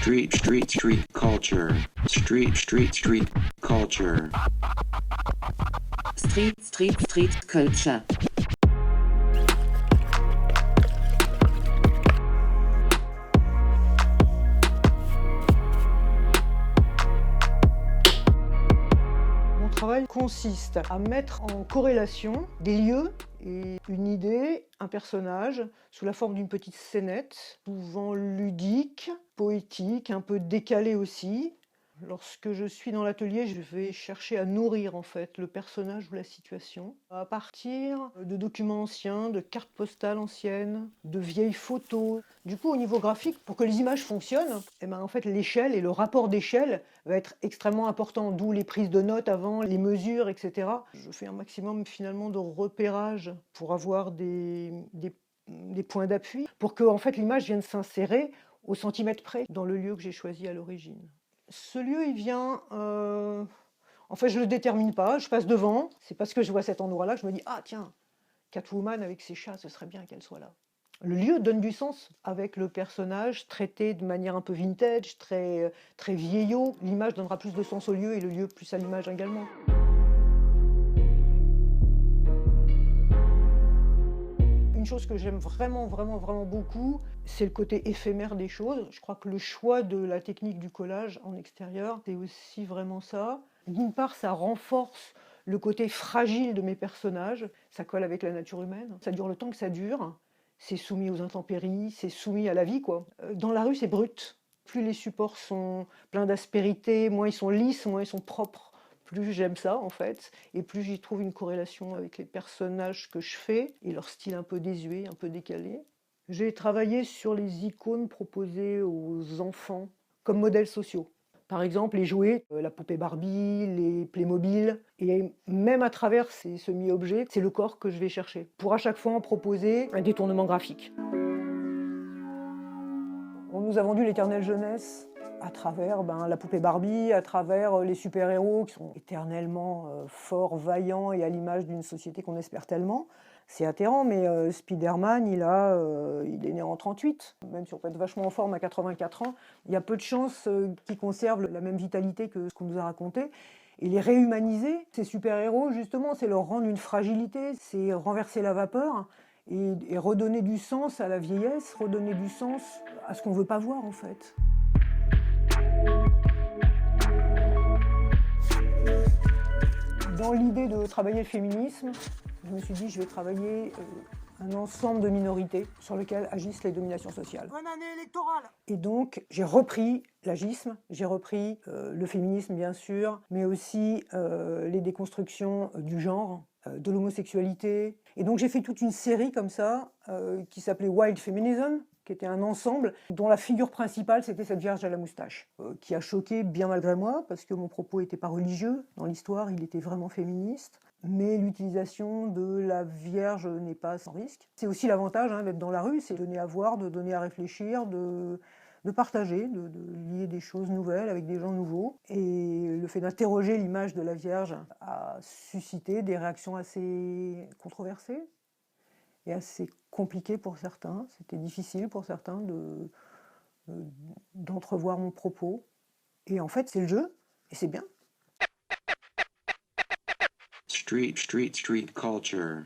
Street culture. Street culture. Street culture. Mon travail consiste à mettre en corrélation des lieux et une idée, un personnage, sous la forme d'une petite scénette, souvent ludique, poétique, un peu décalée aussi. Lorsque je suis dans l'atelier, je vais chercher à nourrir en fait le personnage ou la situation à partir de documents anciens, de cartes postales anciennes, de vieilles photos. Du coup, au niveau graphique, pour que les images fonctionnent, en fait, l'échelle et le rapport d'échelle va être extrêmement important, d'où les prises de notes avant, les mesures, etc. Je fais un maximum finalement de repérage pour avoir des points d'appui, pour que en fait, l'image vienne s'insérer au centimètre près dans le lieu que j'ai choisi à l'origine. Ce lieu, il vient... En fait, je ne le détermine pas, je passe devant. C'est parce que je vois cet endroit-là que je me dis « Ah tiens, Catwoman avec ses chats, ce serait bien qu'elle soit là ». Le lieu donne du sens avec le personnage traité de manière un peu vintage, très vieillot. L'image donnera plus de sens au lieu et le lieu plus à l'image également. Une chose que j'aime vraiment beaucoup, c'est le côté éphémère des choses. Je crois que le choix de la technique du collage en extérieur, c'est aussi vraiment ça. D'une part, ça renforce le côté fragile de mes personnages, ça colle avec la nature humaine, ça dure le temps que ça dure, c'est soumis aux intempéries, c'est soumis à la vie, quoi. Dans la rue, c'est brut. Plus les supports sont pleins d'aspérité, moins ils sont lisses, moins ils sont propres. Plus j'aime ça en fait, et plus j'y trouve une corrélation avec les personnages que je fais et leur style un peu désuet, un peu décalé. J'ai travaillé sur les icônes proposées aux enfants comme modèles sociaux. Par exemple, les jouets, la poupée Barbie, les Playmobil, et même à travers ces semi-objets, c'est le corps que je vais chercher, pour à chaque fois en proposer un détournement graphique. On nous a vendu l'éternelle jeunesse à travers la poupée Barbie, à travers les super-héros qui sont éternellement forts, vaillants et à l'image d'une société qu'on espère tellement. C'est atterrant, mais Spider-Man, il est né en 38. Même si on peut être vachement en forme à 84 ans, il y a peu de chances qu'il conserve la même vitalité que ce qu'on nous a raconté. Et les réhumaniser, ces super-héros, justement, c'est leur rendre une fragilité, c'est renverser la vapeur et redonner du sens à la vieillesse, redonner du sens à ce qu'on ne veut pas voir, en fait. Dans l'idée de travailler le féminisme, je me suis dit je vais travailler un ensemble de minorités sur lesquelles agissent les dominations sociales. Bonne année électorale! Et donc j'ai repris l'agisme, j'ai repris le féminisme bien sûr, mais aussi les déconstructions du genre, de l'homosexualité. Et donc j'ai fait toute une série comme ça qui s'appelait Wild Feminism, qui était un ensemble dont la figure principale c'était cette vierge à la moustache, qui a choqué bien malgré moi, parce que mon propos n'était pas religieux, dans l'histoire il était vraiment féministe. Mais l'utilisation de la Vierge n'est pas sans risque. C'est aussi l'avantage d'être dans la rue, c'est de donner à voir, de donner à réfléchir, de partager, de lier des choses nouvelles avec des gens nouveaux. Et le fait d'interroger l'image de la Vierge a suscité des réactions assez controversées et assez compliquées pour certains. C'était difficile pour certains d'entrevoir mon propos. Et en fait, c'est le jeu, et c'est bien. Street culture.